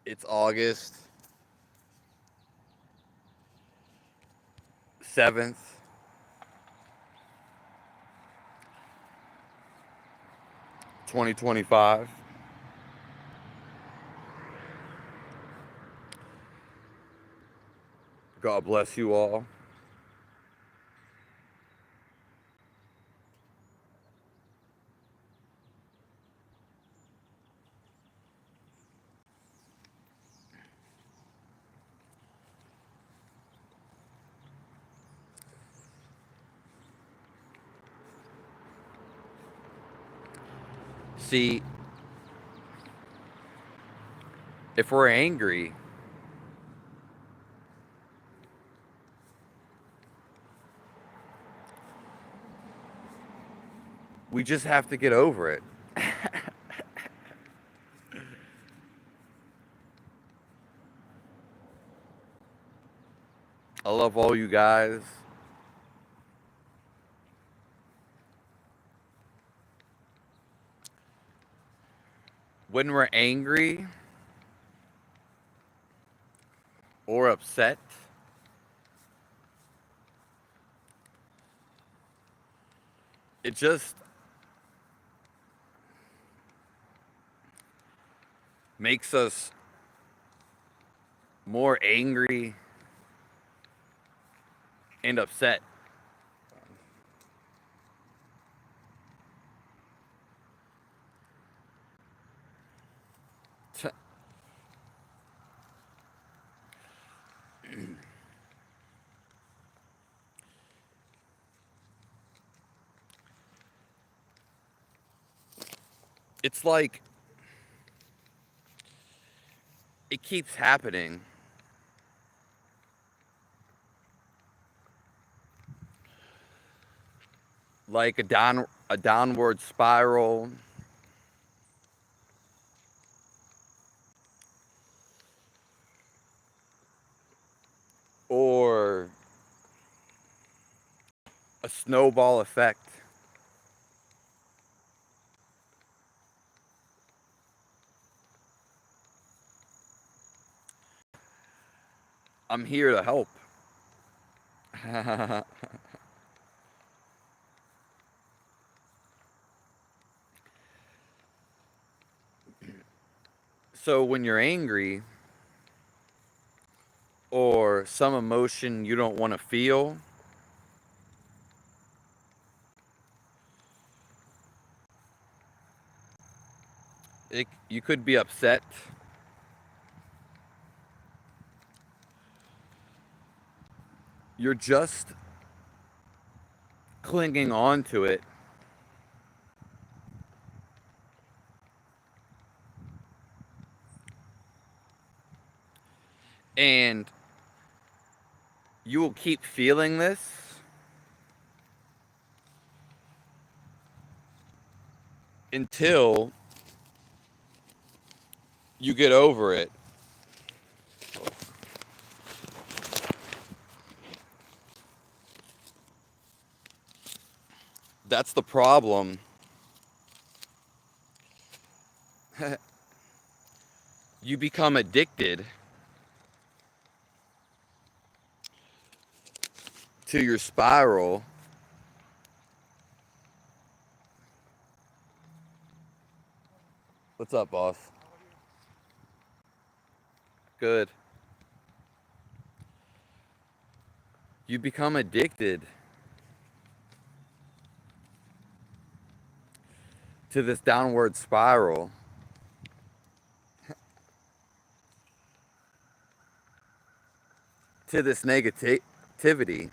It's August 7th, 2025. God bless you all. See, if we're angry, we just have to get over it. I love all you guys. When we're angry or upset, it just makes us more angry and upset. It's like it keeps happening. Like a downward spiral, or a snowball effect. I'm here to help. So when you're angry or some emotion you don't want to feel, you could be upset. You're just clinging on to it, and you will keep feeling this until you get over it. That's the problem. You become addicted to your spiral. What's up, boss? Good. You become addicted to this downward spiral. To this negativity.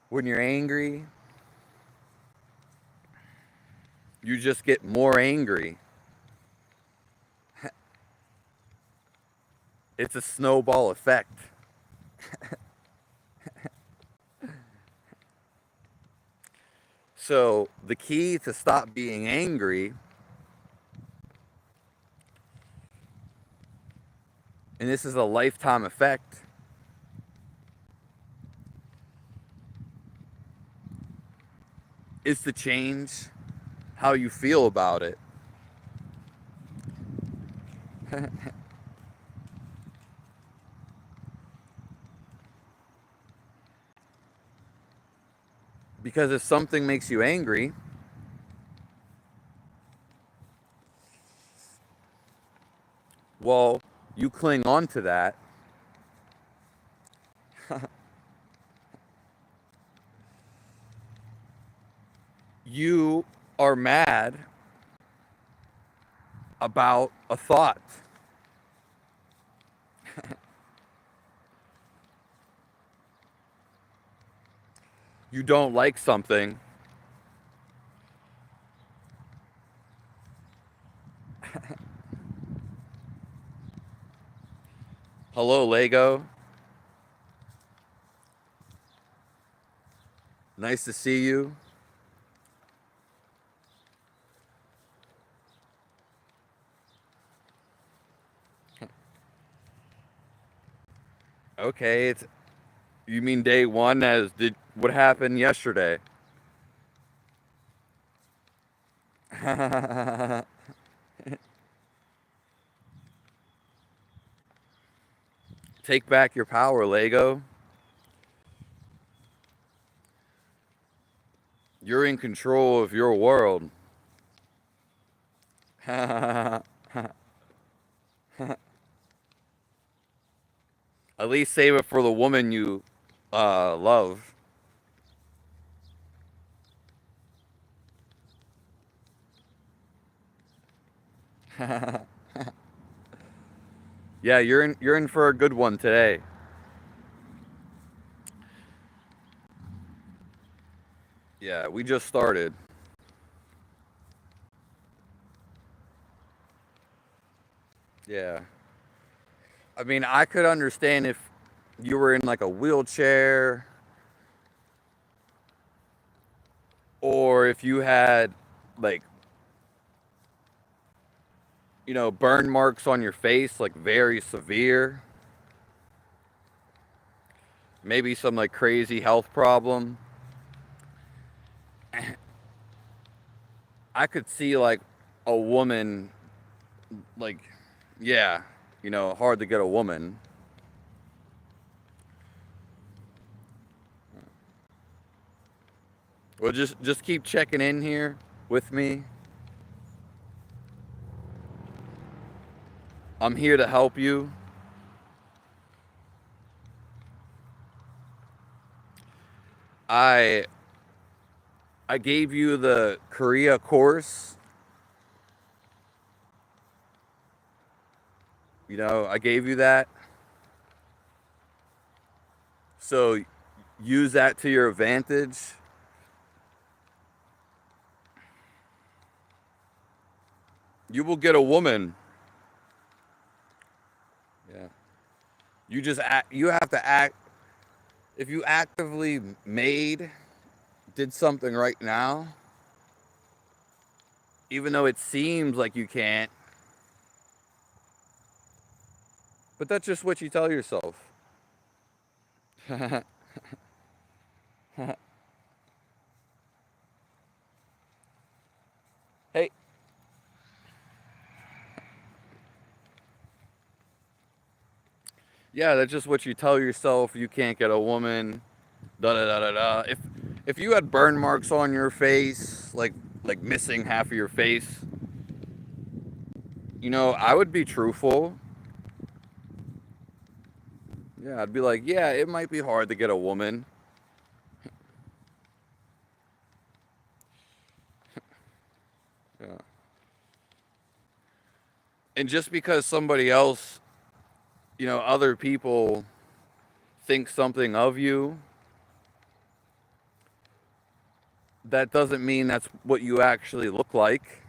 When you're angry, you just get more angry. It's a snowball effect. So, the key to stop being angry, and this is a lifetime effect, is to change how you feel about it. Because if something makes you angry, well, you cling on to that. You are mad about a thought. You don't like something. Hello, Lego. Nice to see you. Okay, it's you mean day one as did what happened yesterday? Take back your power, Lego. You're in control of your world. At least save it for the woman you love. Yeah, you're in for a good one today. Yeah, we just started. Yeah. I mean, I could understand if you were in like a wheelchair or if you had like, burn marks on your face, like very severe. Maybe some like crazy health problem. I could see like a woman, like, yeah, hard to get a woman. Well, just keep checking in here with me. I'm here to help you. I I gave you the Korea course. I gave you that. So use that to your advantage. You will get a woman. Yeah. You have to act if you actively did something right now, even though it seems like you can't, but that's just what you tell yourself. Hey, yeah, that's just what you tell yourself. You can't get a woman. Da da da da da. If you had burn marks on your face, like missing half of your face, I would be truthful. Yeah, I'd be like, yeah, it might be hard to get a woman. Yeah. And just because somebody else, other people think something of you, that doesn't mean that's what you actually look like.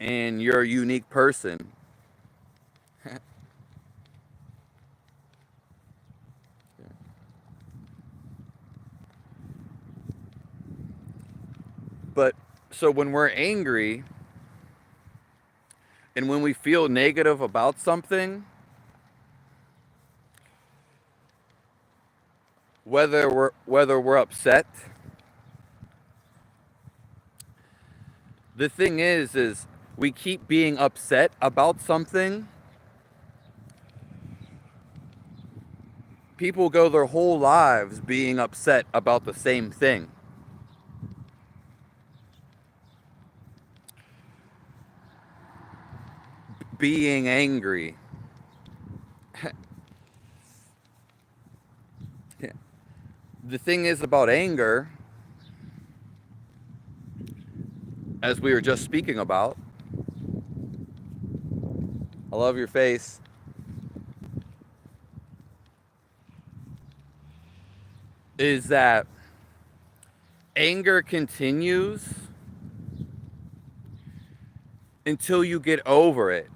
And you're a unique person. But so when we're angry and when we feel negative about something, whether we're upset. The thing is we keep being upset about something. People go their whole lives being upset about the same thing. Being angry. The thing is about anger, as we were just speaking about, I love your face, is that anger continues until you get over it.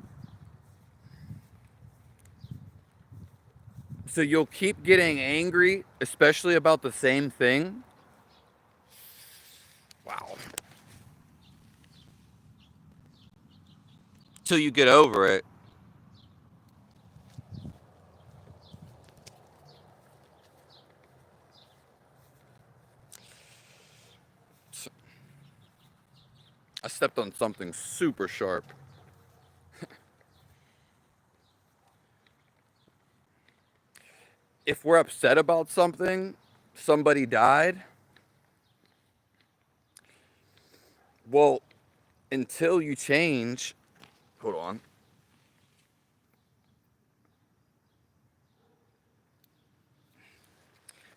So you'll keep getting angry, especially about the same thing. Wow. Till you get over it. I stepped on something super sharp. If we're upset about something, somebody died, well, until you change, hold on.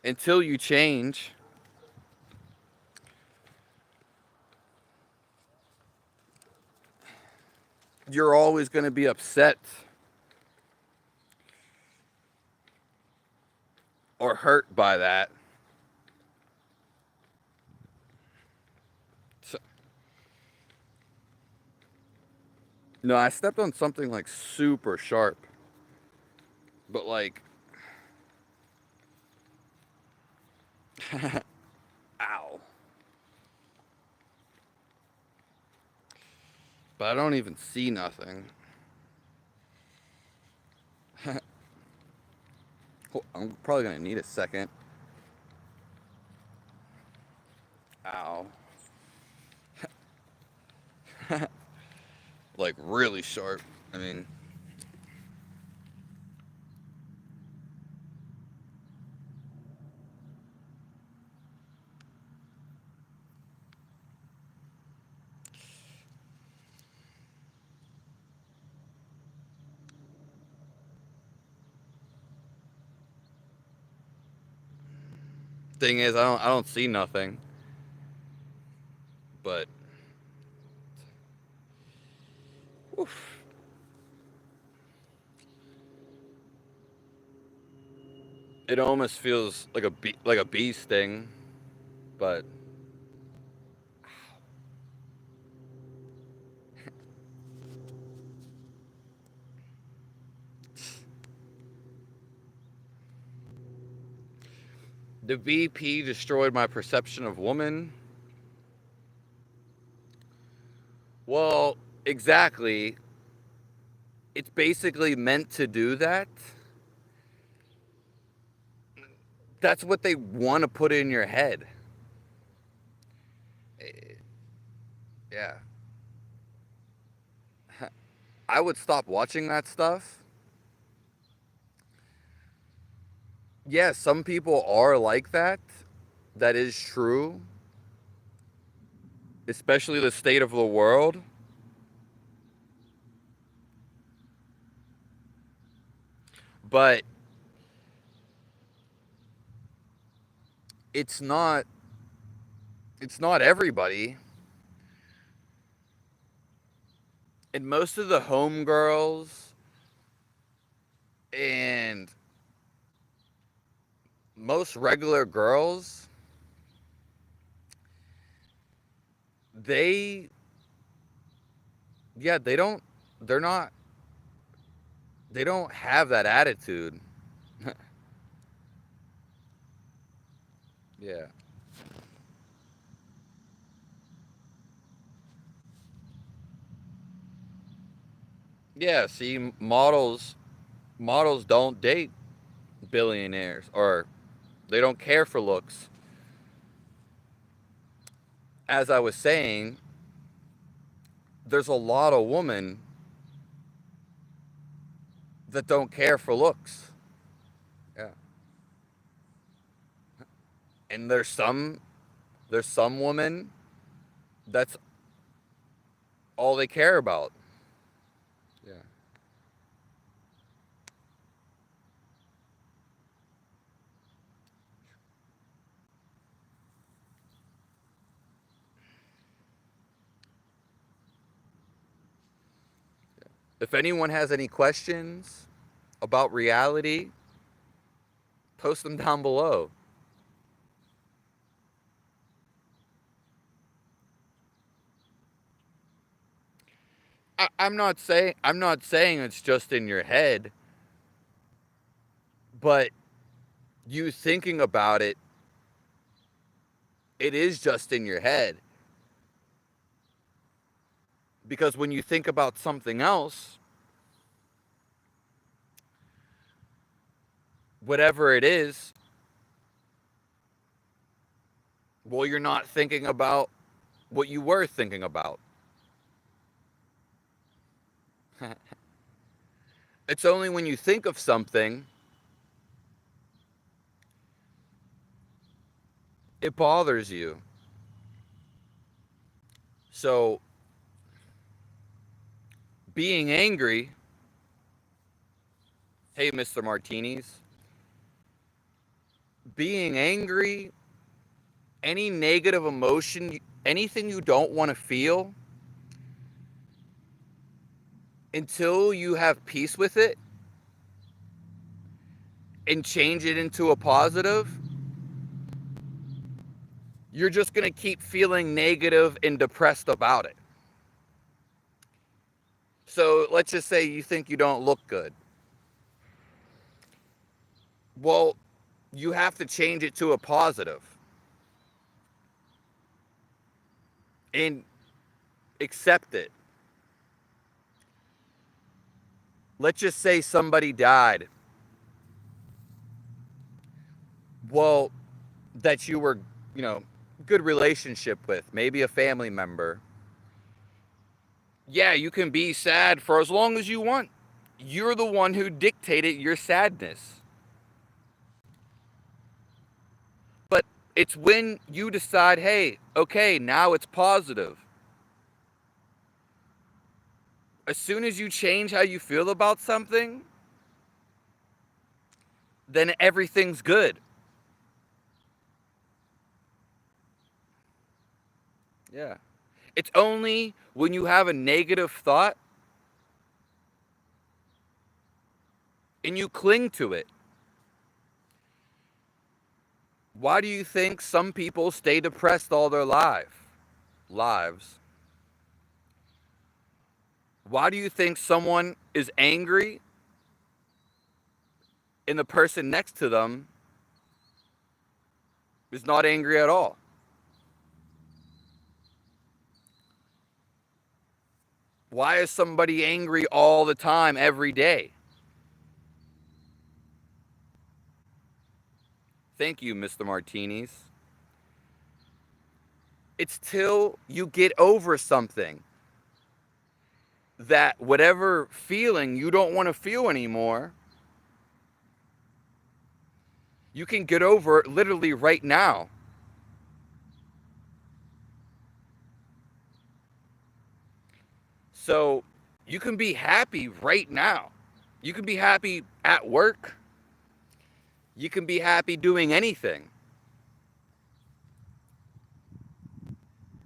Until you change, you're always going to be upset or hurt by that. So, no, I stepped on something like super sharp. But like, ow. But I don't even see nothing. I'm probably going to need a second. Ow. Like really sharp. I mean, thing is, I don't see nothing. But oof. It almost feels like a bee sting, but the VP destroyed my perception of woman. Well, exactly. It's basically meant to do that. That's what they want to put in your head. Yeah. I would stop watching that stuff. Yeah, some people are like that. That is true. Especially the state of the world. But it's not everybody. And most of the homegirls and most regular girls, they, yeah, they're not, they don't have that attitude. Yeah. Yeah, see, models don't date billionaires or They don't care for looks. As I was saying, there's a lot of women that don't care for looks. Yeah. And there's some women that's all they care about. Yeah. If anyone has any questions about reality, post them down below. I'm not saying it's just in your head, but you thinking about it, it is just in your head. Because when you think about something else, whatever it is, well, you're not thinking about what you were thinking about. It's only when you think of something, it bothers you. So, being angry, hey, Mr. Martinis, being angry, any negative emotion, anything you don't want to feel, until you have peace with it and change it into a positive, you're just going to keep feeling negative and depressed about it. So let's just say you think you don't look good. Well, you have to change it to a positive and accept it. Let's just say somebody died. Well, that you were, good relationship with, maybe a family member. Yeah, you can be sad for as long as you want. You're the one who dictated your sadness. But it's when you decide, hey, okay, now it's positive. As soon as you change how you feel about something, then everything's good. Yeah. It's only when you have a negative thought and you cling to it. Why do you think some people stay depressed all their lives? Why do you think someone is angry and the person next to them is not angry at all? Why is somebody angry all the time, every day? Thank you, Mr. Martinis. It's till you get over something, that whatever feeling you don't want to feel anymore, you can get over it literally right now. So you can be happy right now. You can be happy at work. You can be happy doing anything.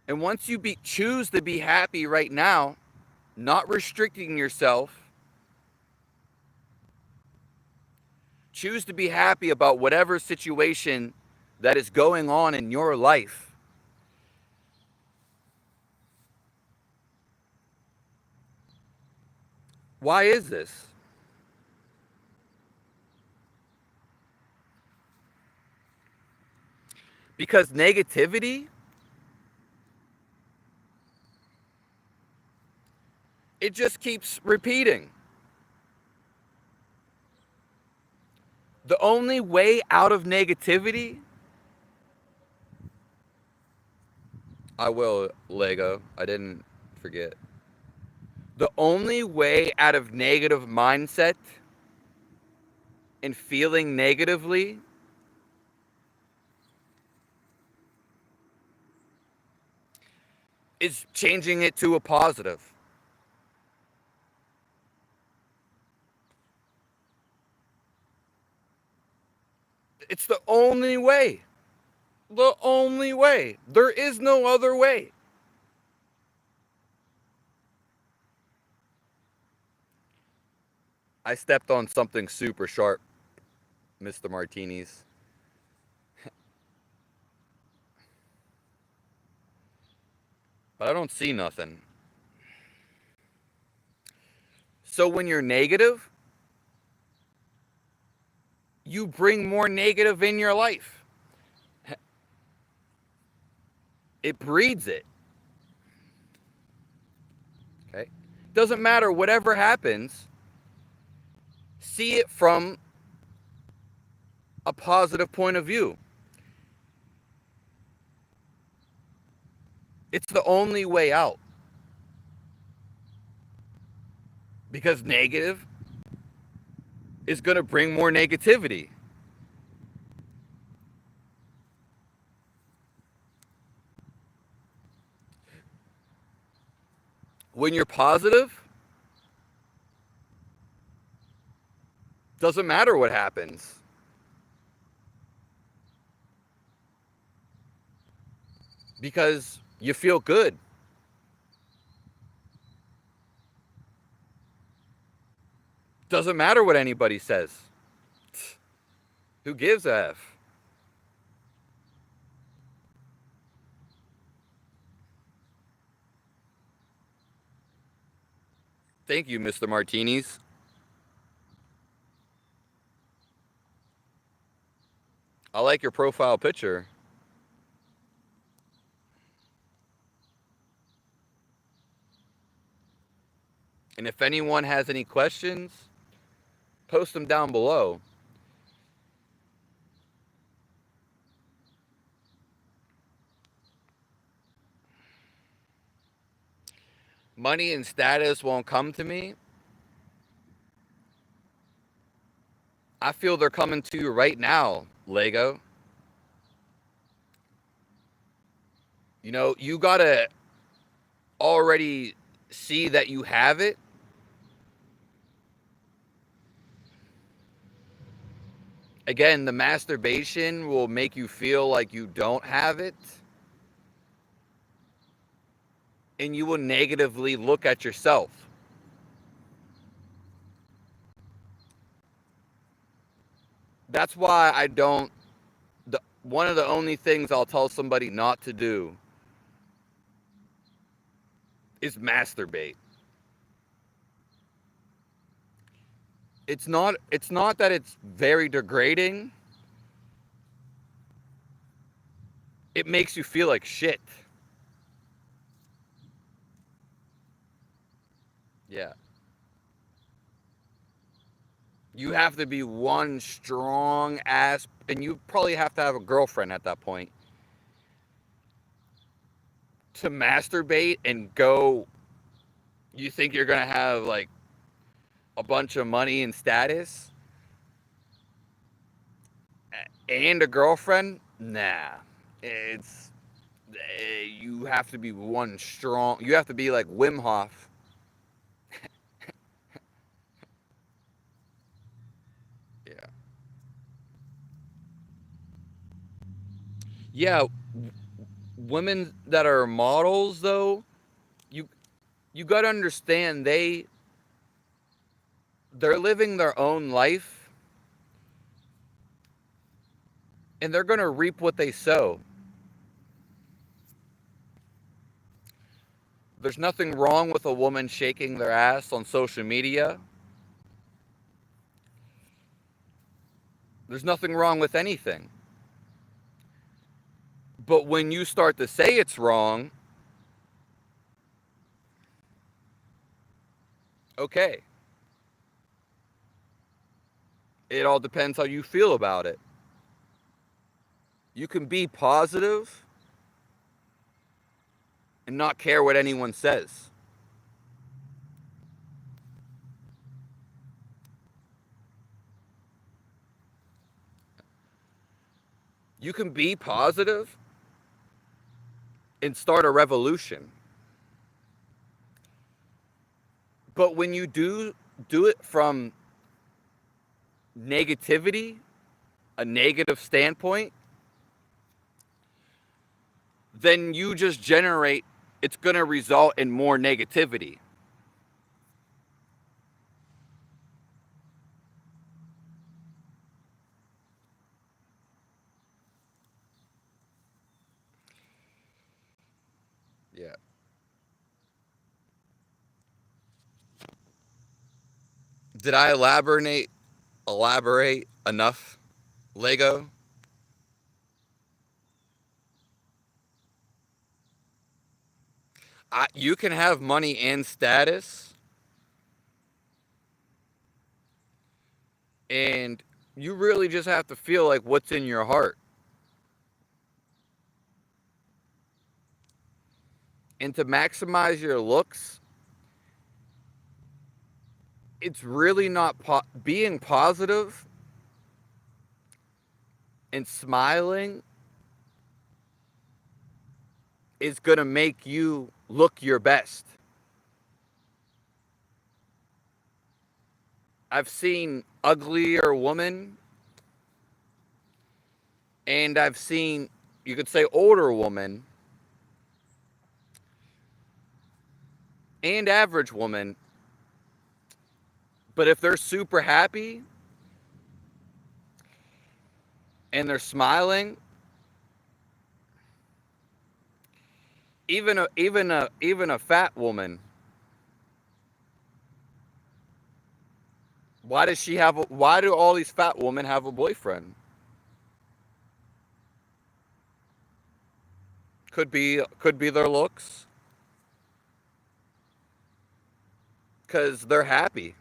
And once you choose to be happy right now, not restricting yourself, choose to be happy about whatever situation that is going on in your life. Why is this? Because negativity, it just keeps repeating. The only way out of negativity, I will, Lego. I didn't forget. The only way out of negative mindset and feeling negatively is changing it to a positive. It's the only way. The only way. There is no other way. I stepped on something super sharp, Mr. Martinis. But I don't see nothing. So when you're negative, you bring more negative in your life. It breeds it. Okay? Doesn't matter whatever happens, see it from a positive point of view. It's the only way out. Because negative is going to bring more negativity. When you're positive, doesn't matter what happens. Because you feel good. Doesn't matter what anybody says. Who gives a F? Thank you, Mr. Martinis. I like your profile picture. And if anyone has any questions, post them down below. Money and status won't come to me. I feel they're coming to you right now, Lego. You know, you gotta already see that you have it. Again, the masturbation will make you feel like you don't have it. And you will negatively look at yourself. That's why I don't. One of the only things I'll tell somebody not to do is masturbate. It's not that it's very degrading. It makes you feel like shit. Yeah. You have to be one strong ass, and you probably have to have a girlfriend at that point to masturbate and go. You think you're gonna have like a bunch of money and status and a girlfriend? Nah. It's you have to be one strong. You have to be like Wim Hof. Yeah. Yeah, women that are models though, you you got to understand they're living their own life and they're going to reap what they sow. There's nothing wrong with a woman shaking their ass on social media. There's nothing wrong with anything. But when you start to say it's wrong, okay. It all depends how you feel about it. You can be positive and not care what anyone says. You can be positive and start a revolution. But when you do it from negativity, a negative standpoint, then you just generate, it's going to result in more negativity. Yeah. Did I elaborate enough, Lego? You can have money and status, and you really just have to feel like what's in your heart. And to maximize your looks, it's really not being positive and smiling is going to make you look your best. I've seen uglier women, and I've seen, you could say, older woman and average woman. But if they're super happy and they're smiling, even a fat woman, why do all these fat women have a boyfriend? Could be their looks, cuz they're happy.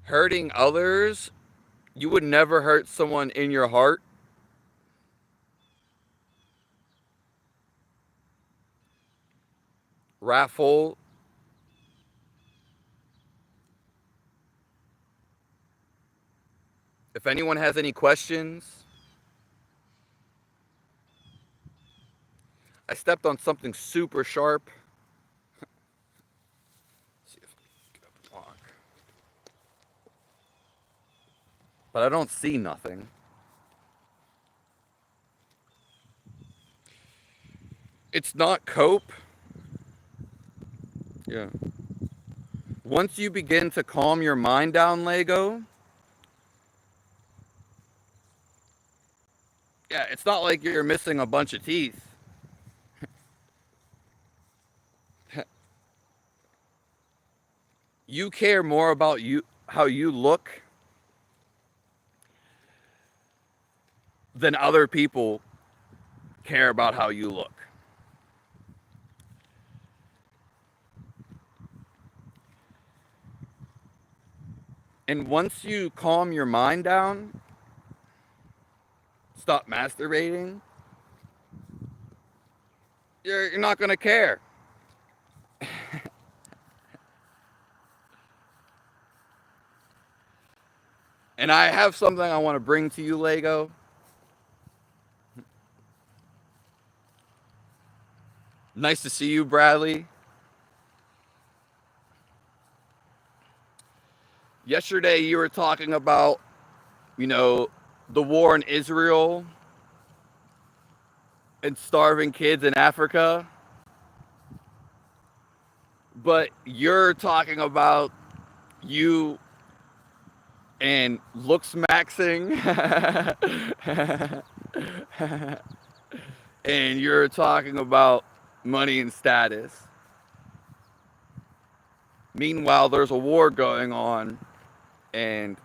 Hurting others, you would never hurt someone in your heart. Raffle, if anyone has any questions, I stepped on something super sharp. Let's see if I can get up and walk. But I don't see nothing. It's not cope. Yeah. Once you begin to calm your mind down, Lego, yeah, it's not like you're missing a bunch of teeth. You care more about how you look than other people care about how you look. And once you calm your mind down, stop masturbating, you're not going to care. And I have something I want to bring to you, Lego. Nice to see you, Bradley. Yesterday you were talking about, the war in Israel and starving kids in Africa. But you're talking about you and looks maxing. And you're talking about money and status. Meanwhile, there's a war going on, and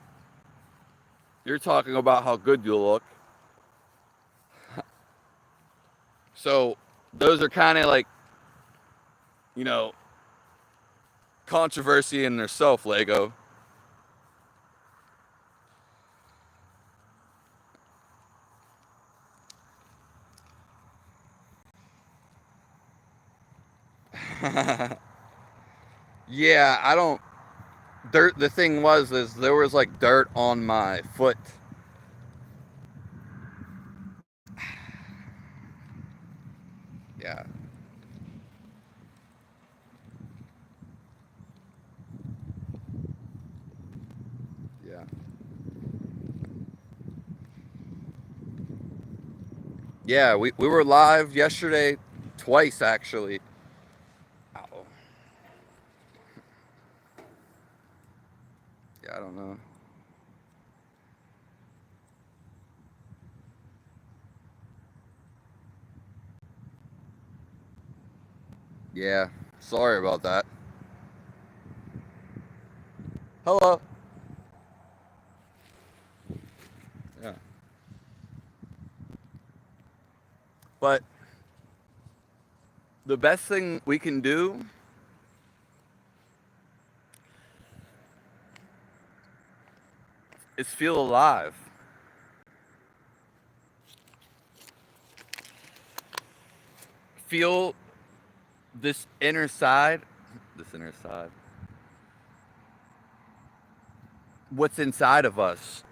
you're talking about how good you look. So those are kind of like you know, controversy in theirself, Lego. Yeah, I don't. Dirt. The thing was, is there was like dirt on my foot. Yeah, yeah, yeah. We were live yesterday, twice actually. Ow. Yeah, I don't know. Yeah, sorry about that. Hello. Yeah, but the best thing we can do is feel alive. Feel this inner side. This inner side. What's inside of us,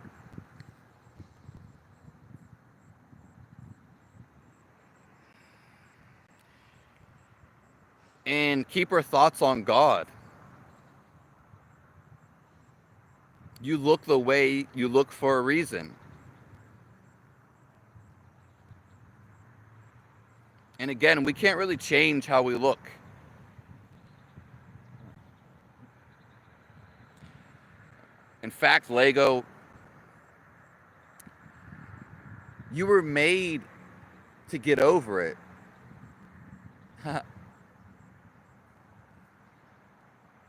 and keep our thoughts on God. You look the way you look for a reason. And again, we can't really change how we look. In fact, Lego, you were made to get over it.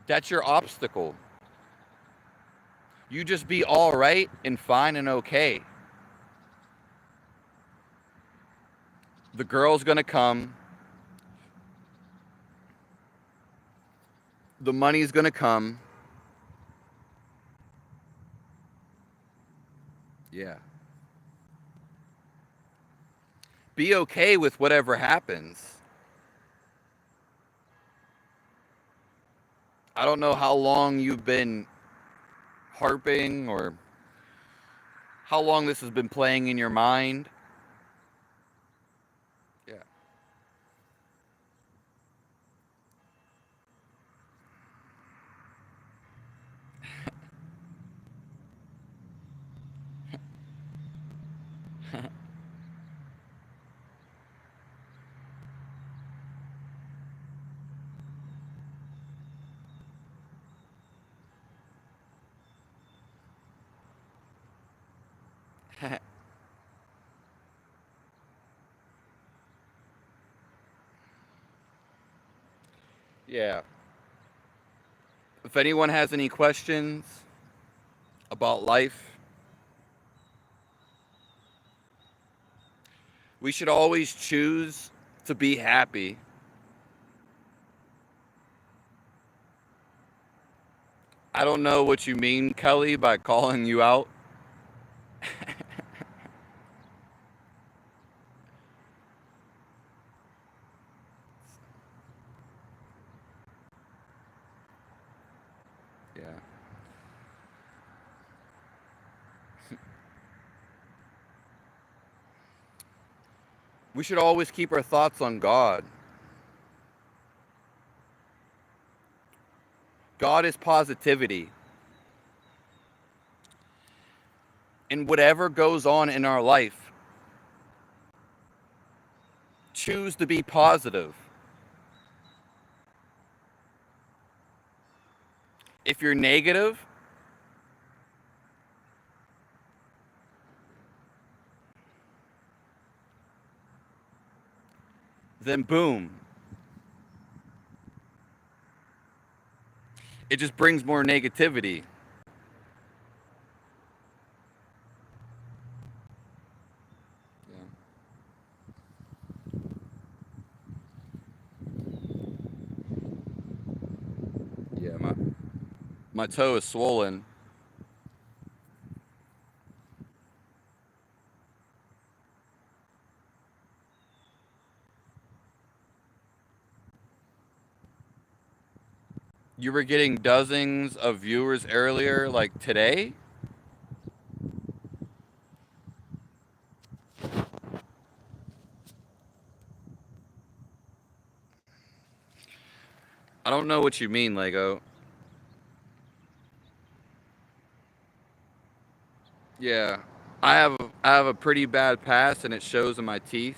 That's your obstacle. You just be all right and fine and okay. The girl's gonna come. The money's gonna come. Yeah. Be okay with whatever happens. I don't know how long you've been harping or how long this has been playing in your mind. Yeah. Yeah. If anyone has any questions about life, we should always choose to be happy. I don't know what you mean, Kelly, by calling you out. Yeah. We should always keep our thoughts on God. God is positivity. And whatever goes on in our life, choose to be positive. If you're negative, then boom. It just brings more negativity. My toe is swollen. You were getting dozens of viewers earlier, like today? I don't know what you mean, Lego. Yeah. I have a pretty bad past and it shows in my teeth.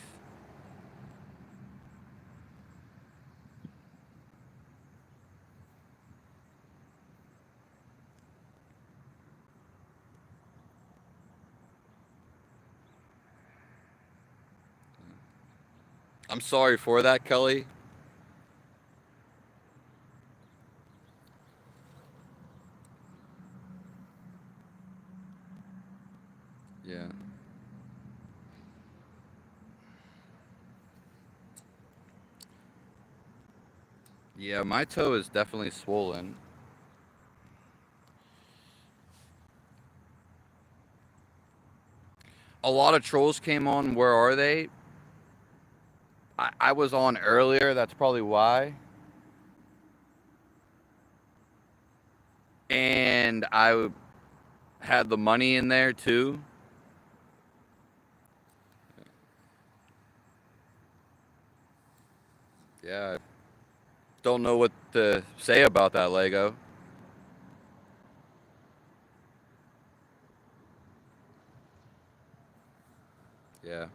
I'm sorry for that, Kelly. Yeah. Yeah, my toe is definitely swollen. A lot of trolls came on. Where are they? I was on earlier. That's probably why. And I had the money in there too. Yeah. Don't know what to say about that, Lego. Yeah.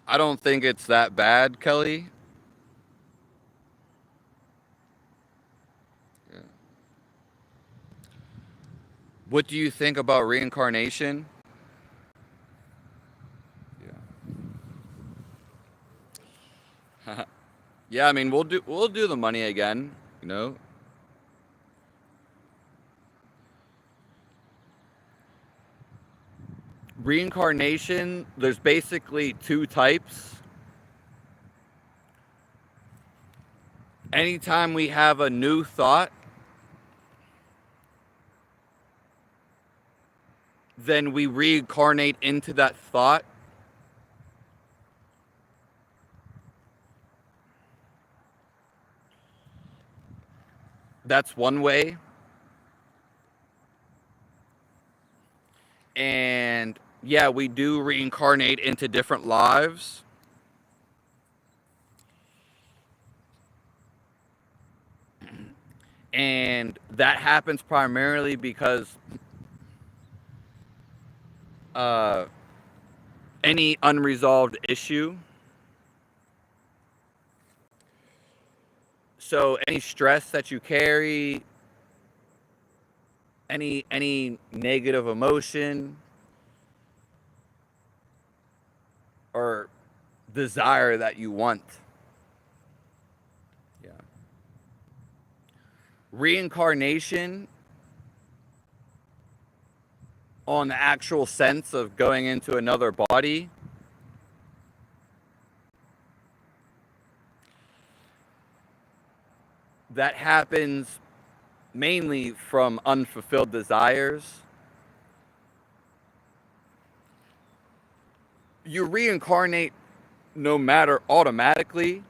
I don't think it's that bad, Kelly. Yeah. What do you think about reincarnation? Yeah. Yeah, I mean, we'll do the money again, you know? Reincarnation, there's basically two types. Anytime we have a new thought, then we reincarnate into that thought. That's one way. And yeah, we do reincarnate into different lives. And that happens primarily because uh, any unresolved issue. So any stress that you carry, any negative emotion or desire that you want. Yeah. Reincarnation on the actual sense of going into another body. That happens mainly from unfulfilled desires. You reincarnate no matter automatically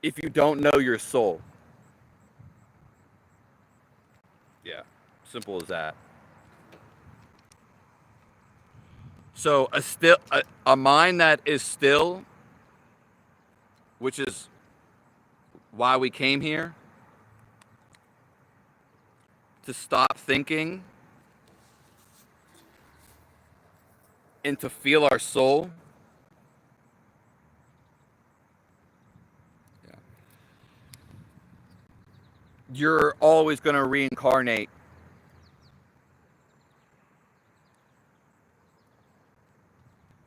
if you don't know your soul. Yeah, simple as that. So a mind that is still, which is why we came here, to stop thinking and to feel our soul. Yeah. You're always going to reincarnate.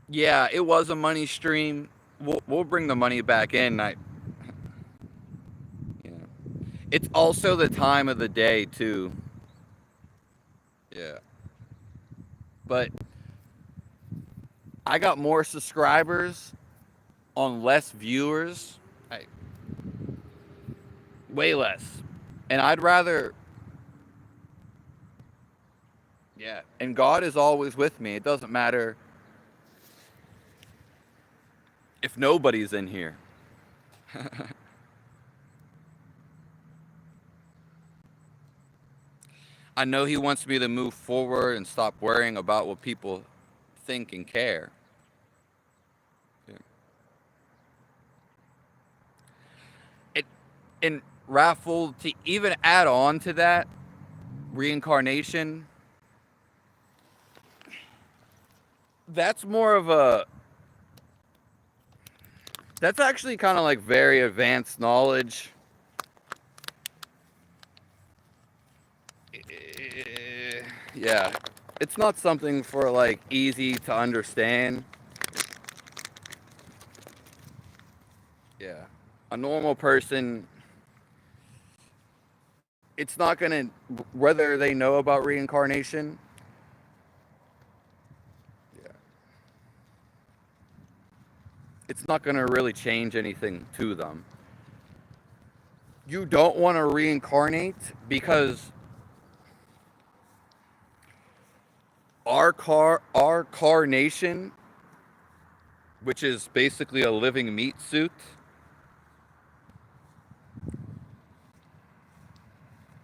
Yeah, it was a money stream. We'll bring the money back in. Yeah. It's also the time of the day too. Yeah. But I got more subscribers on less viewers. I, Way less. And I'd rather, yeah. And God is always with me. It doesn't matter if nobody's in here. I know He wants me to move forward and stop worrying about what people think and care. Yeah. It, and Raffle, to even add on to that, reincarnation, that's more of a, that's actually kind of like very advanced knowledge. Yeah, it's not something for like easy to understand. Yeah, a normal person, it's not gonna, whether they know about reincarnation. Yeah, it's not gonna really change anything to them. You don't want to reincarnate because our carnation, which is basically a living meat suit,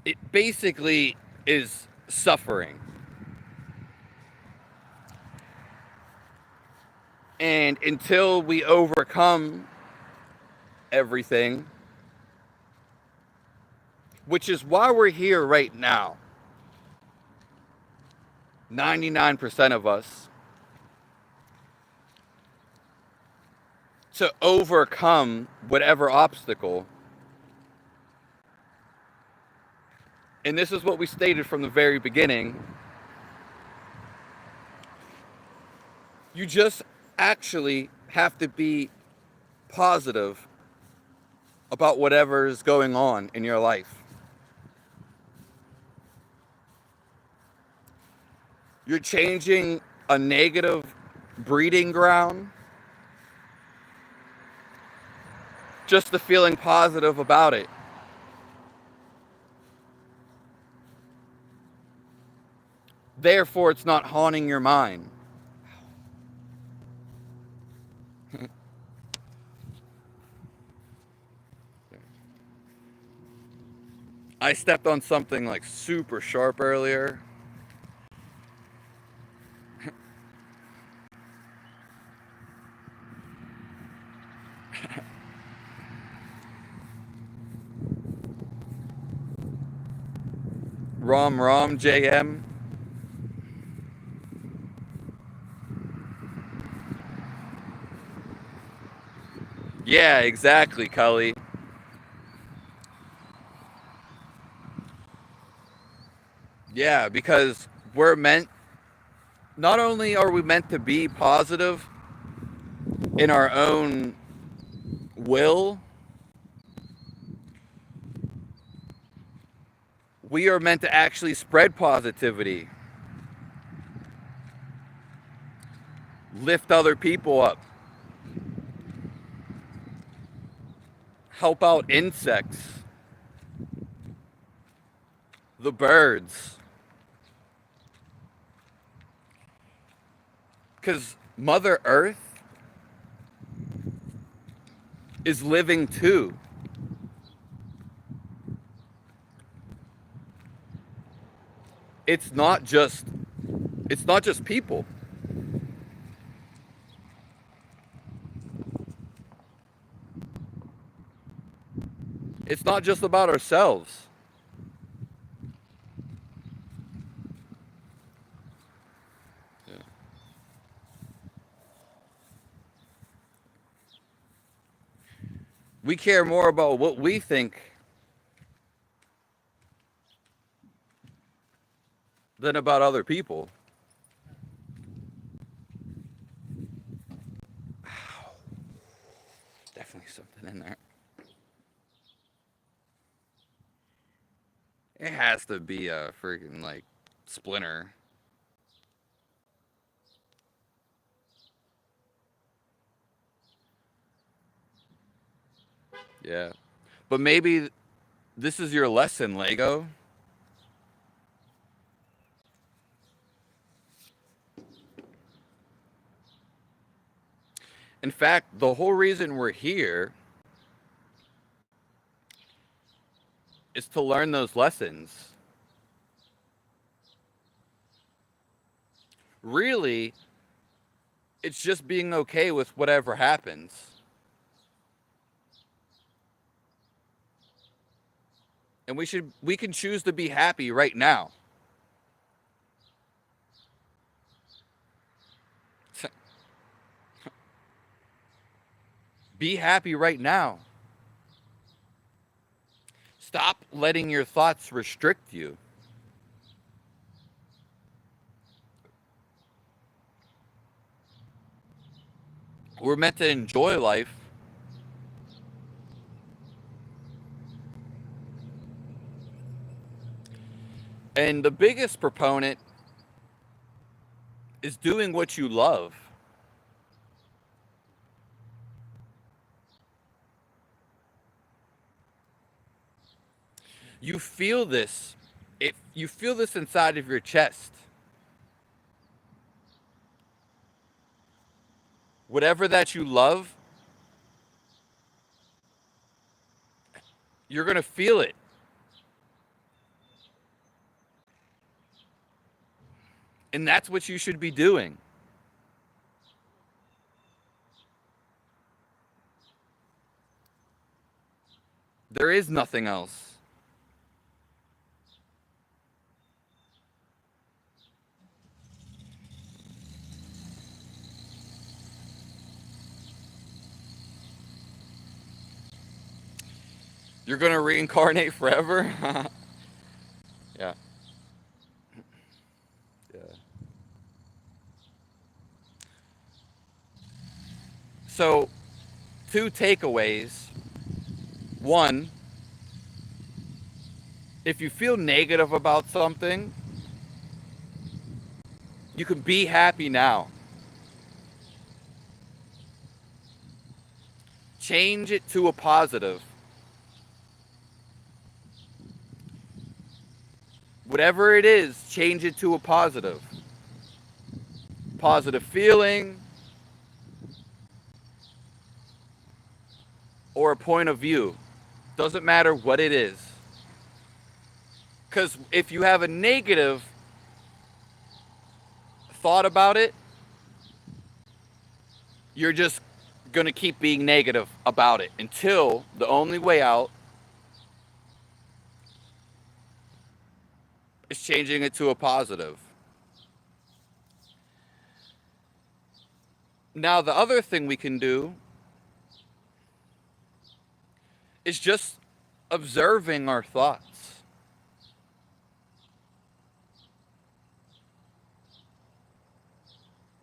it basically is suffering. And until we overcome everything, which is why we're here right now, 99% of us, to overcome whatever obstacle. And this is what we stated from the very beginning. You just actually have to be positive about whatever is going on in your life. You're changing a negative breeding ground just to feeling positive about it. Therefore, it's not haunting your mind. I stepped on something like super sharp earlier. Rom JM. Yeah, exactly, Cully. Yeah, because we're meant, not only are we meant to be positive in our own will, we are meant to actually spread positivity, lift other people up, help out insects, the birds. Because Mother Earth is living too. It's not just people. It's not just about ourselves. Yeah. We care more about what we think than about other people. Definitely something in there. It has to be a freaking like splinter. Yeah. But maybe This is your lesson, Lego. In fact, the whole reason we're here is to learn those lessons. Really, it's just being okay with whatever happens. And we can choose to be happy right now. Be happy right now. Stop letting your thoughts restrict you. We're meant to enjoy life. And the biggest proponent is doing what you love. You feel this. You feel this inside of your chest. Whatever that you love, you're going to feel it. And that's what you should be doing. There is nothing else. You're going to reincarnate forever? Yeah. Yeah. So, 2 takeaways. 1, if you feel negative about something, you can be happy now. Change it to a positive. Whatever it is, change it to a positive. Positive feeling or a point of view. Doesn't matter what it is. Because if you have a negative thought about it, you're just going to keep being negative about it until the only way out is changing it to a positive. Now, the other thing we can do is just observing our thoughts.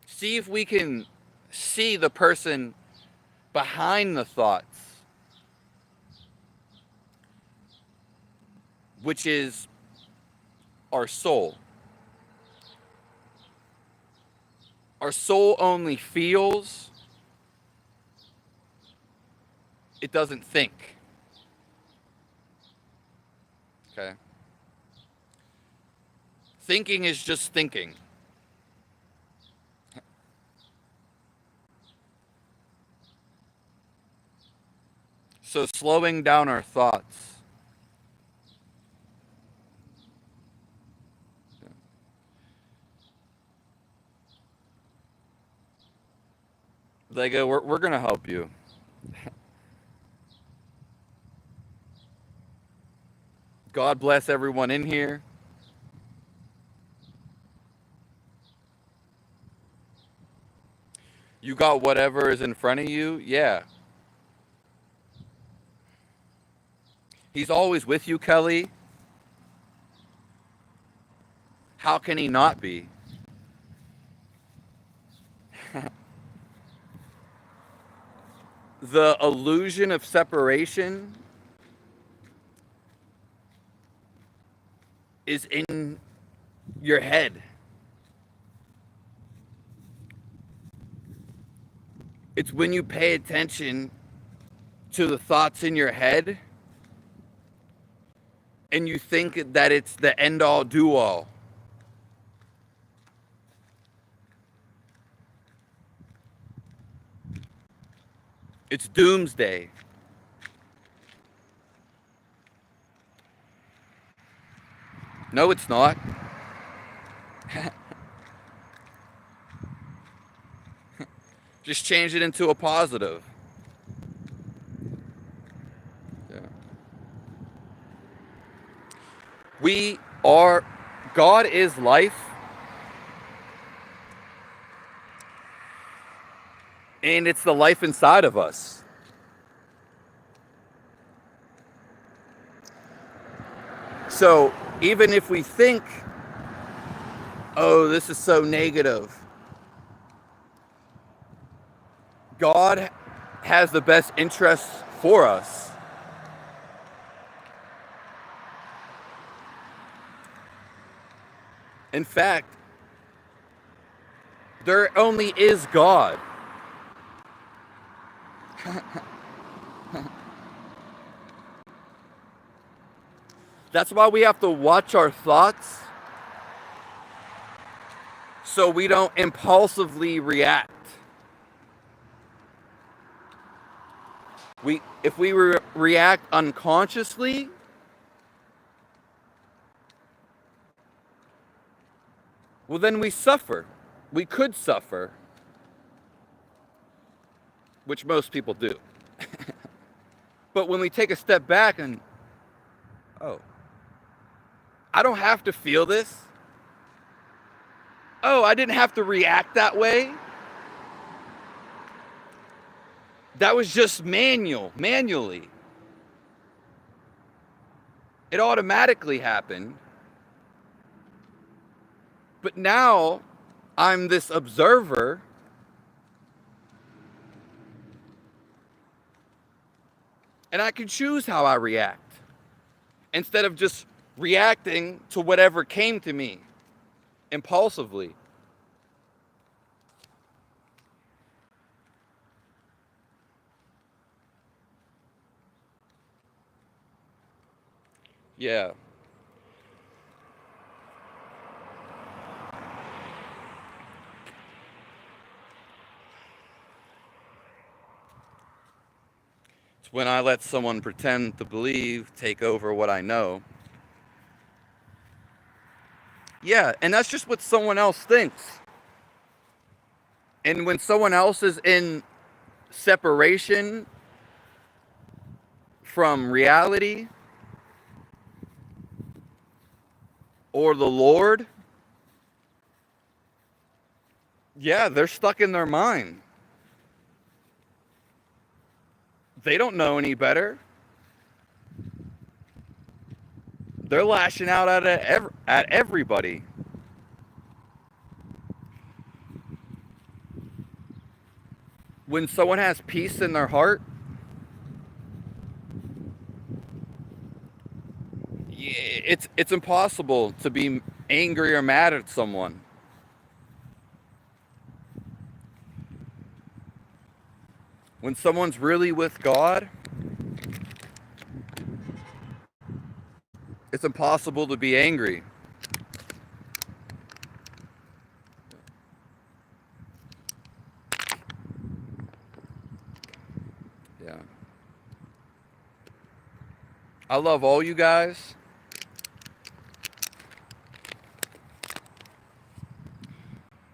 See if we can see the person behind the thoughts, which is our soul. Our soul only feels, it doesn't think. Okay? Thinking is just thinking. So slowing down our thoughts. Lego, we're going to help you. God bless everyone in here. You got whatever is in front of you? Yeah. He's always with you, Kelly. How can he not be? The illusion of separation is in your head. It's when you pay attention to the thoughts in your head and you think that it's the end all do all. It's doomsday. No, it's not. Just change it into a positive. Yeah. We are, God is life, and it's the life inside of us. So even if we think, oh, this is so negative, God has the best interests for us. In fact, there only is God. That's why we have to watch our thoughts so we don't impulsively react. If we react unconsciously, well, then we suffer. We could suffer, which most people do. But when we take a step back and, oh, I don't have to feel this. Oh, I didn't have to react that way. That was just manually. It automatically happened. But now I'm this observer, and I can choose how I react instead of just reacting to whatever came to me impulsively. Yeah. It's when I let someone pretend to believe, take over what I know. Yeah, and that's just what someone else thinks. And when someone else is in separation from reality or the Lord, yeah, they're stuck in their mind. They don't know any better. They're lashing out at everybody. When someone has peace in their heart, it's impossible to be angry or mad at someone. When someone's really with God, it's impossible to be angry. Yeah. I love all you guys.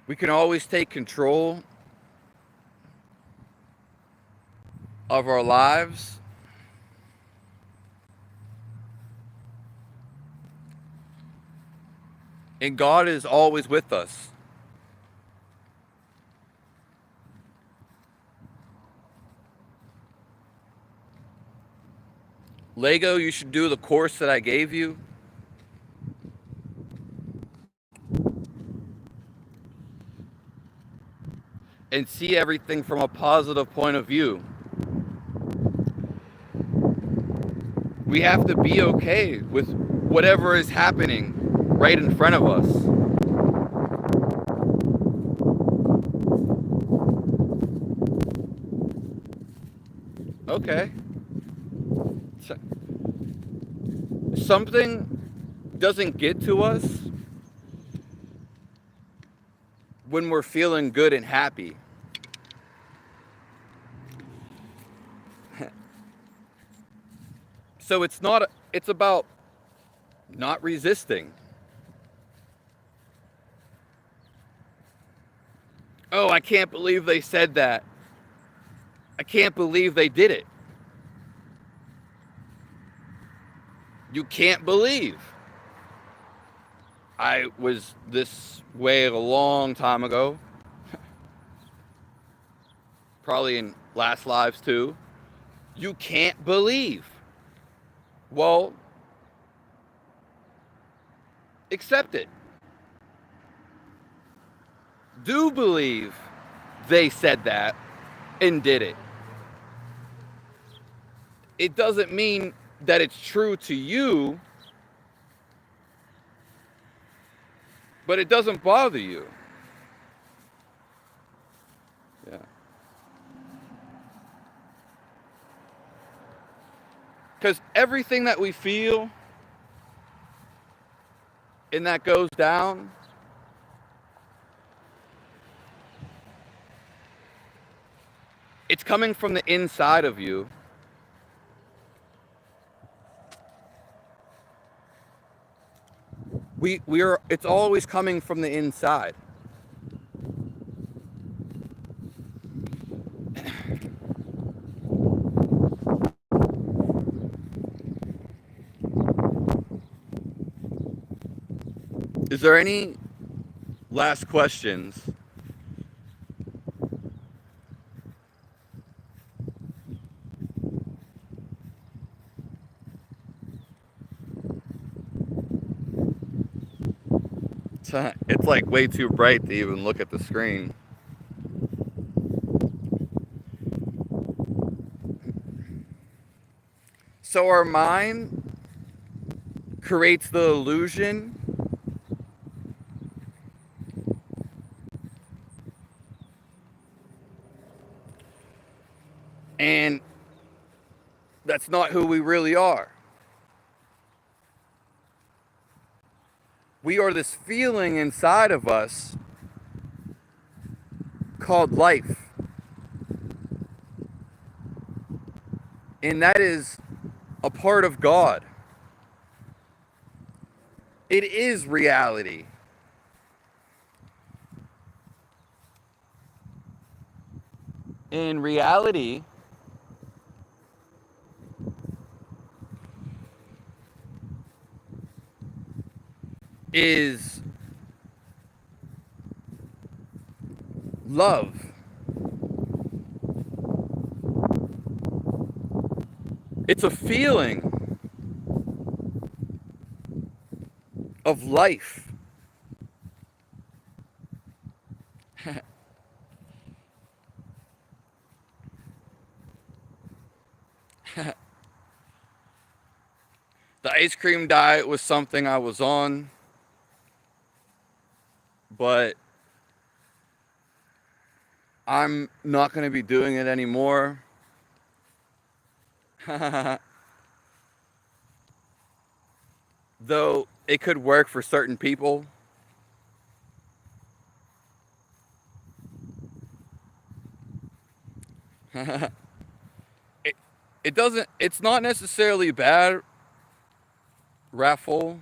We can always take control of our lives. And God is always with us. Lego, you should do the course that I gave you. And see everything from a positive point of view. We have to be okay with whatever is happening right in front of us. Okay. something doesn't get to us when we're feeling good and happy. So it's about not resisting. Oh, I can't believe they said that. I can't believe they did it. You can't believe. I was this way a long time ago, probably in last lives too. You can't believe. Well, accept it. Do believe they said that and did it. It doesn't mean that it's true to you, but it doesn't bother you. Yeah. Because everything that we feel and that goes down, it's coming from the inside of you. It's always coming from the inside. Is there any last questions? It's like way too bright to even look at the screen. So our mind creates the illusion and that's not who we really are. We are this feeling inside of us called life. And that is a part of God. It is reality. In reality, is love. It's a feeling of life. The ice cream diet was something I was on, but I'm not going to be doing it anymore. Though it could work for certain people. it, it doesn't, it's not necessarily bad, Raffle.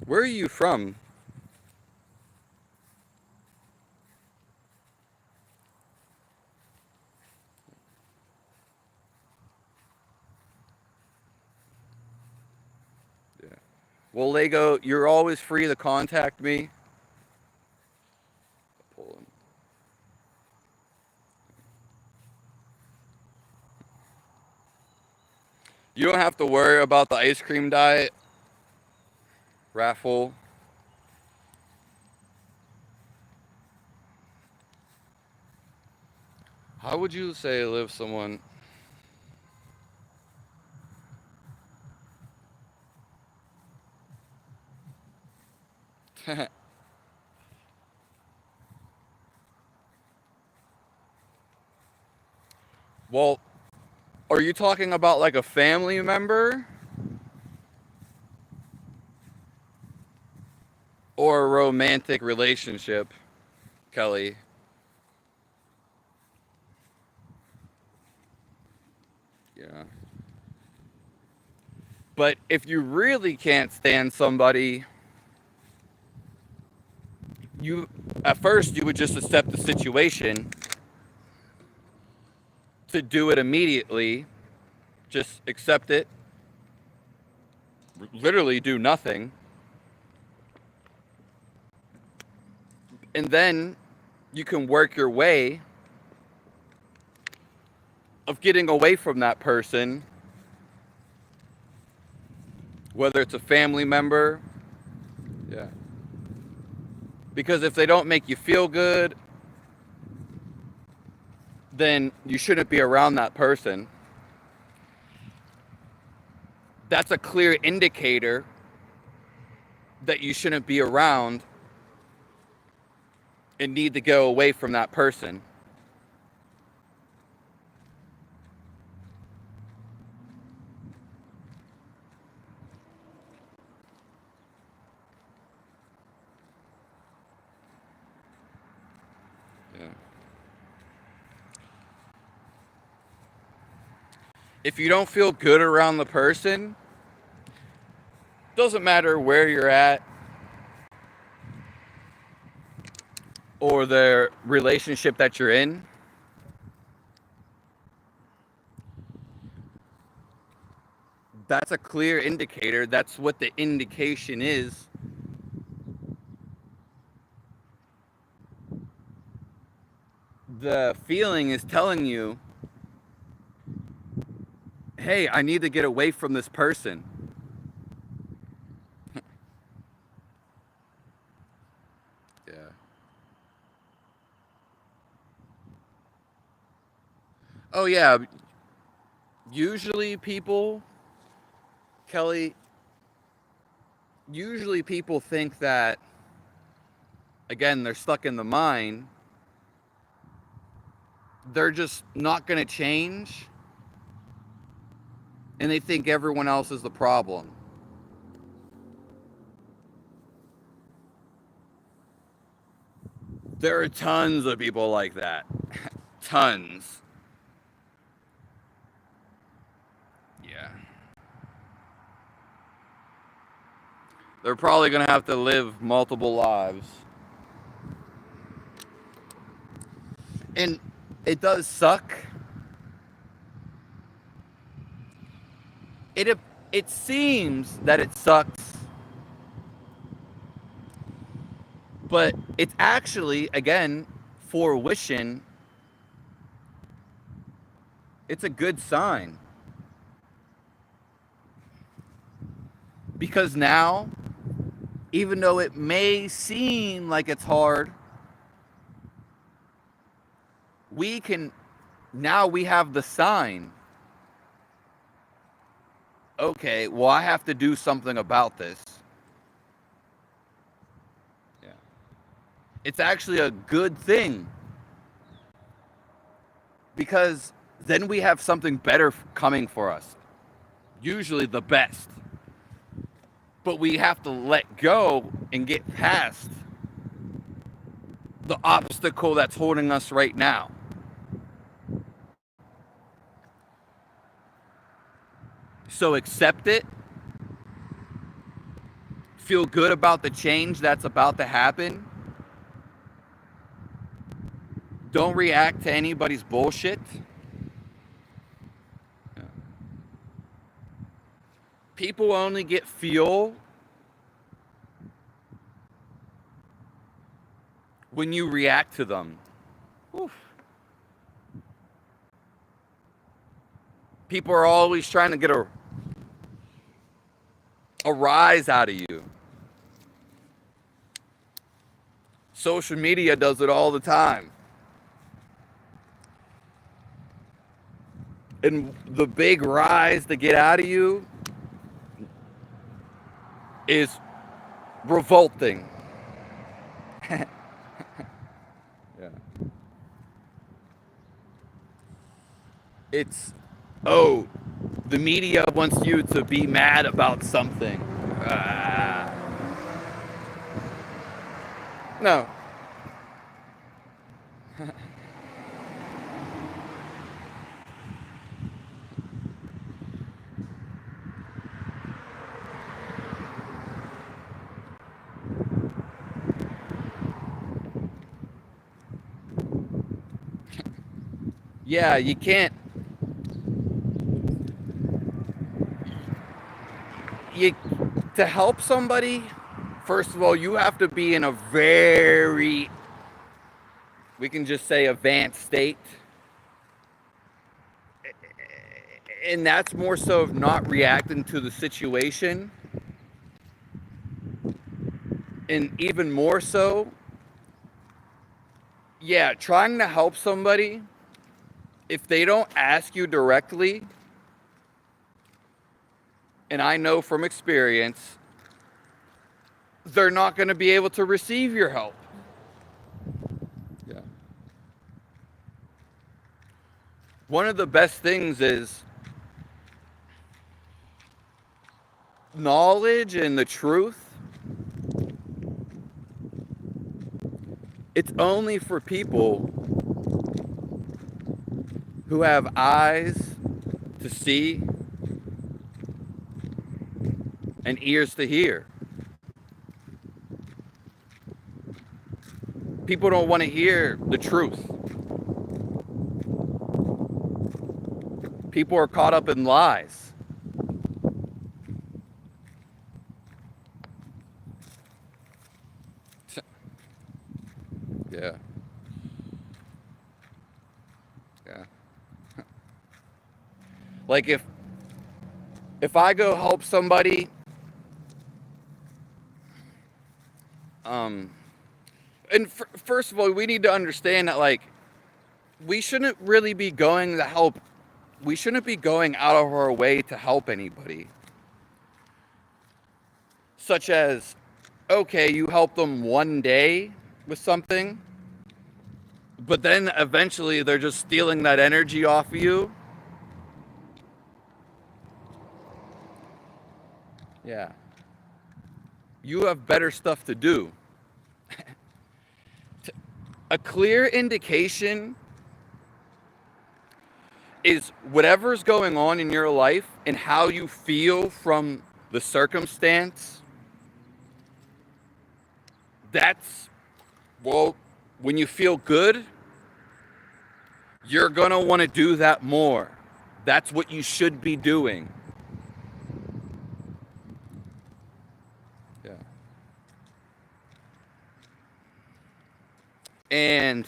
Where are you from? Yeah. Well, Lego, you're always free to contact me. You don't have to worry about the ice cream diet, Raffle. How would you say live someone? Well, are you talking about like a family member? or a romantic relationship, Kelly. Yeah. But if you really can't stand somebody, you at first you would just accept the situation to do it immediately. Just accept it. Literally do nothing. And then you can work your way of getting away from that person, whether it's a family member. Yeah. Because if they don't make you feel good, then you shouldn't be around that person. That's a clear indicator that you shouldn't be around and need to go away from that person. Yeah. If you don't feel good around the person, doesn't matter where you're at or the relationship that you're in, that's a clear indicator. That's what the indication is. The feeling is telling you, hey, I need to get away from this person. Yeah. Oh, yeah. Usually people, Kelly, usually people think that, again, they're stuck in the mind. They're just not going to change. And they think everyone else is the problem. There are tons of people like that. Tons. Yeah. They're probably going to have to live multiple lives. And it does suck. It seems that it sucks. But it's actually, again, for wishing, it's a good sign. Because now, even though it may seem like it's hard, we have the sign. Okay, well, I have to do something about this. Yeah. It's actually a good thing. Because then we have something better coming for us. Usually the best. But we have to let go and get past the obstacle that's holding us right now. So accept it. Feel good about the change that's about to happen. Don't react to anybody's bullshit. People only get fuel when you react to them. Oof. People are always trying to get a rise out of you. Social media does it all the time. And the big rise to get out of you is revolting. Yeah. It's, oh, the media wants you to be mad about something. No. Yeah, you can't. You to help somebody. First of all, you have to be in a very, we can just say, advanced state, and that's more so of not reacting to the situation, and even more so, yeah, trying to help somebody. If they don't ask you directly, and I know from experience, they're not going to be able to receive your help. Yeah. One of the best things is knowledge and the truth. It's only for people who have eyes to see and ears to hear. People don't want to hear the truth. People are caught up in lies. Yeah. Yeah. Like if I go help somebody, and first of all, we need to understand that, like, we shouldn't really be going to help. We shouldn't be going out of our way to help anybody. Such as, okay, you help them one day with something, but then eventually they're just stealing that energy off of you. Yeah. You have better stuff to do. A clear indication is whatever's going on in your life and how you feel from the circumstance. That's, well, when you feel good, you're going to want to do that more. That's what you should be doing. Yeah. And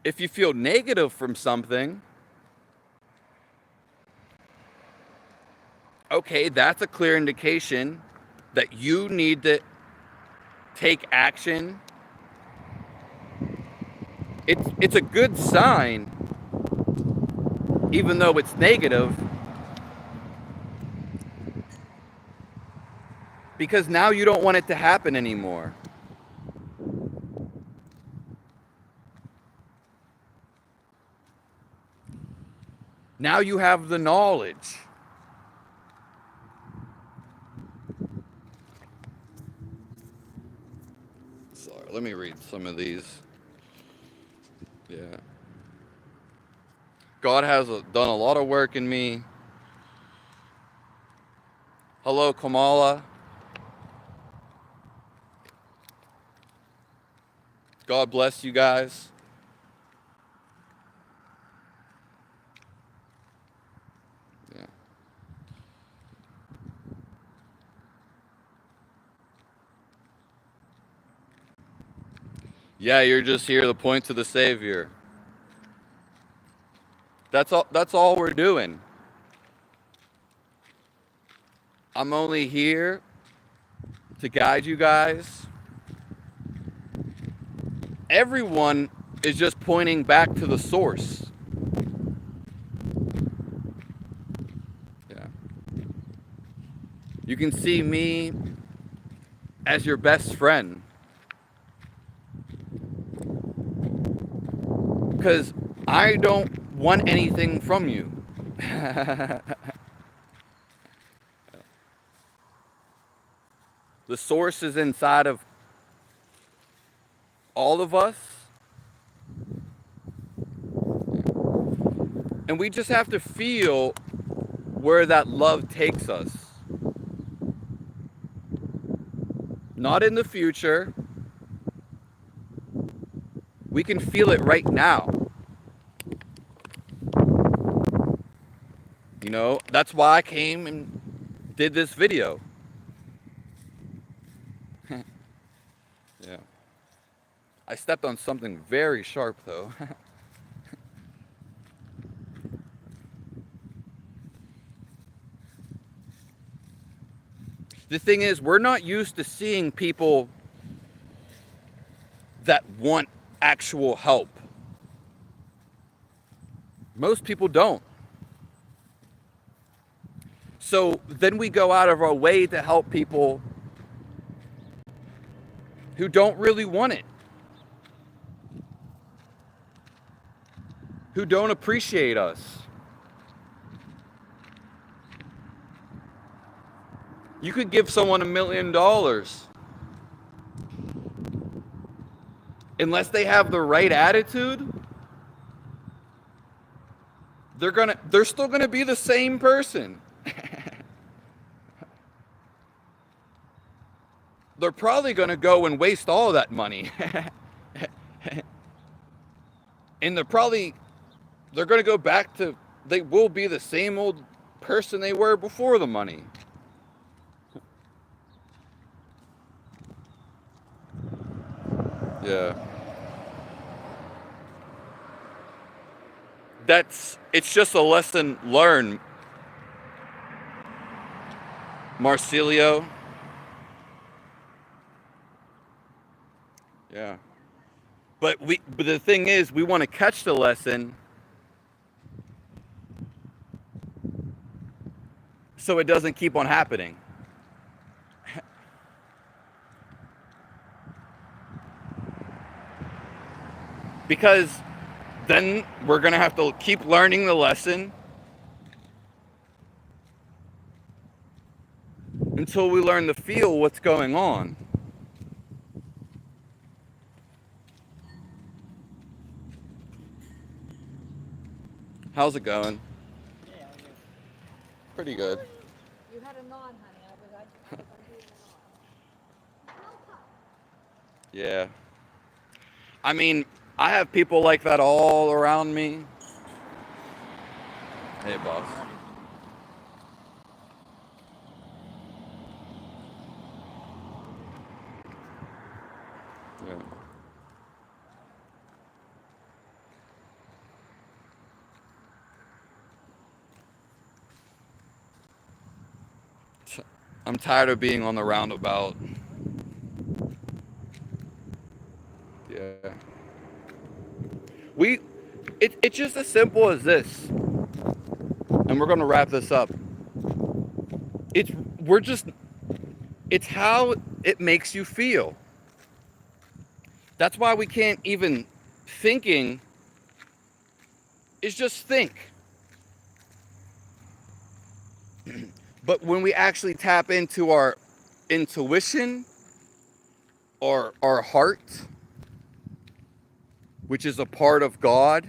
if you feel negative from something, okay, that's a clear indication that you need to take action. It's a good sign, even though it's negative, because now you don't want it to happen anymore. Now you have the knowledge. Sorry, let me read some of these. Yeah. God has done a lot of work in me. Hello, Kamala. God bless you guys. Yeah. Yeah, you're just here to point to the Savior. That's all we're doing. I'm only here to guide you guys. Everyone is just pointing back to the source. Yeah. You can see me as your best friend. Because I don't want anything from you. The source is inside of all of us. And we just have to feel where that love takes us. Not in the future. We can feel it right now. You know, that's why I came and did this video. Yeah. I stepped on something very sharp though. The thing is, we're not used to seeing people that want actual help. Most people don't. So then we go out of our way to help people who don't really want it, who don't appreciate us. You could give someone $1 million. Unless they have the right attitude, they're still gonna be the same person. They're probably gonna go and waste all that money. And they're gonna go back to, they will be the same old person they were before the money. Yeah. It's just a lesson learned, Marsilio. Yeah. But the thing is, we want to catch the lesson so it doesn't keep on happening. Because then we're going to have to keep learning the lesson until we learn to feel what's going on. How's it going? Yeah, Pretty good. you had a nod, honey. I'm doing a nod. Yeah. I mean, I have people like that all around me. Hey, boss. Yeah. I'm tired of being on the roundabout. Yeah. It's just as simple as this. And we're going to wrap this up. It's we're just it's how it makes you feel. That's why we can't even thinking is just think. But when we actually tap into our intuition or our heart, which is a part of God,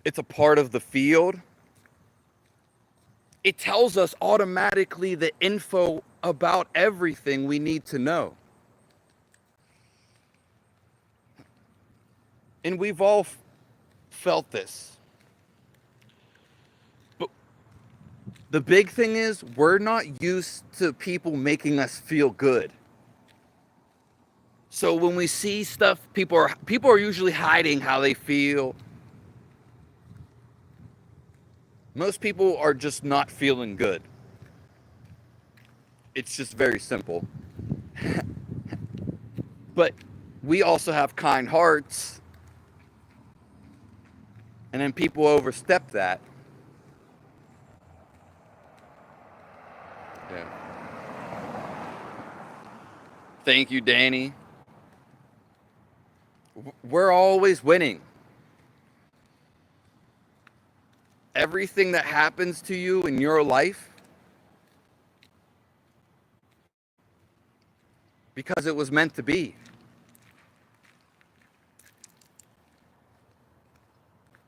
it's a part of the field, it tells us automatically the info about everything we need to know. And we've all felt this. But the big thing is, we're not used to people making us feel good. So when we see stuff, people are usually hiding how they feel. Most people are just not feeling good. It's just very simple. But we also have kind hearts. And then people overstep that. Yeah. Thank you, Danny. We're always winning. Everything that happens to you in your life, because it was meant to be.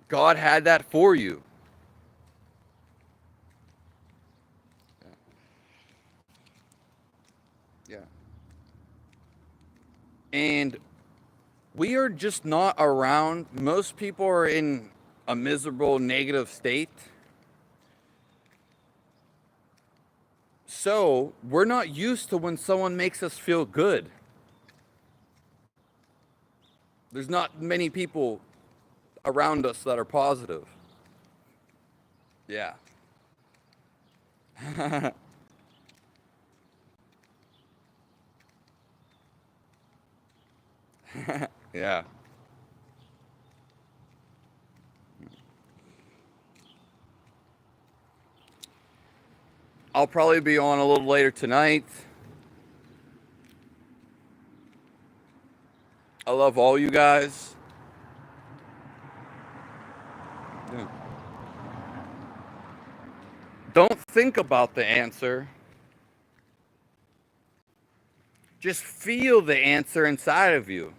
God had that for you. Yeah. And we are just not around. Most people are in a miserable, negative state. So we're not used to when someone makes us feel good. There's not many people around us that are positive. Yeah. Yeah. I'll probably be on a little later tonight. I love all you guys. Yeah. Don't think about the answer. Just feel the answer inside of you.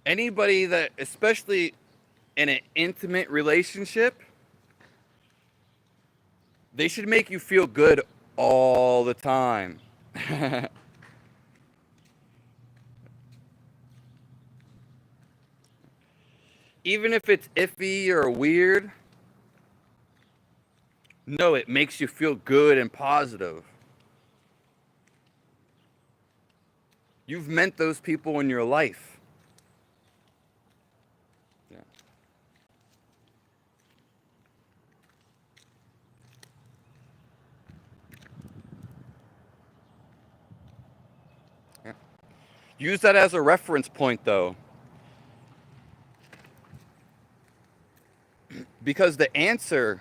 Anybody that, especially in an intimate relationship, they should make you feel good all the time. Even if it's iffy or weird, no, it makes you feel good and positive. You've meant those people in your life. Yeah. Yeah. Use that as a reference point, though. Because the answer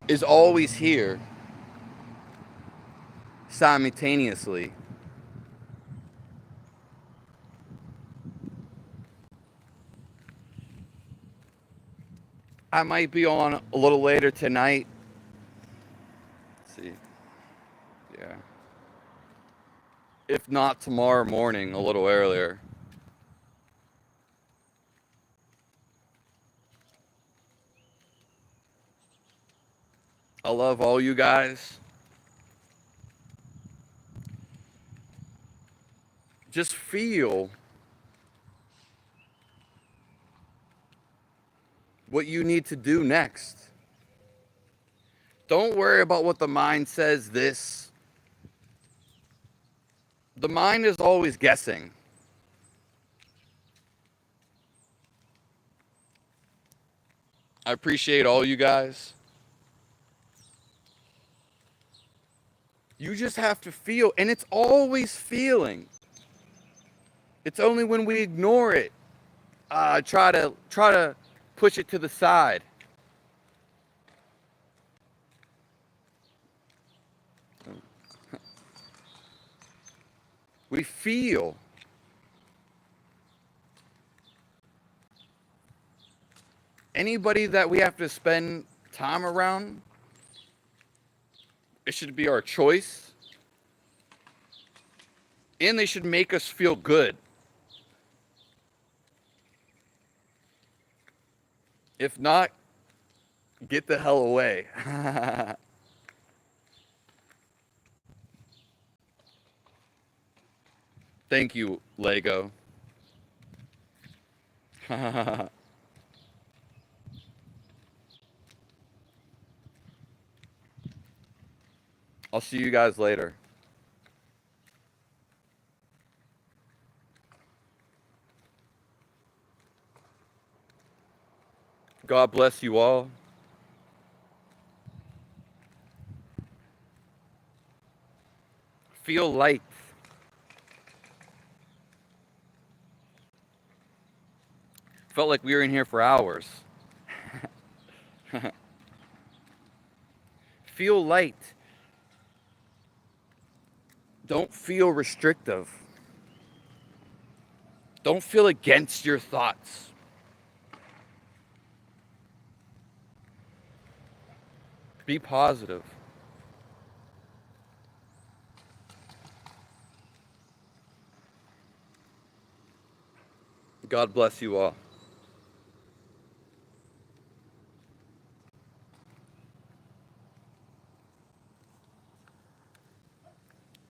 is always here simultaneously. I might be on a little later tonight. Let's see. Yeah. If not tomorrow morning, a little earlier. I love all you guys. Just feel what you need to do next. Don't worry about what the mind says this. The mind is always guessing. I appreciate all you guys. You just have to feel, and it's always feeling. It's only when we ignore it, try to push it to the side. We feel. Anybody that we have to spend time around, it should be our choice. And they should make us feel good. If not, get the hell away. Thank you, Lego. I'll see you guys later. God bless you all. Feel light. Felt like we were in here for hours. Feel light. Don't feel restrictive. Don't feel against your thoughts. Be positive. God bless you all.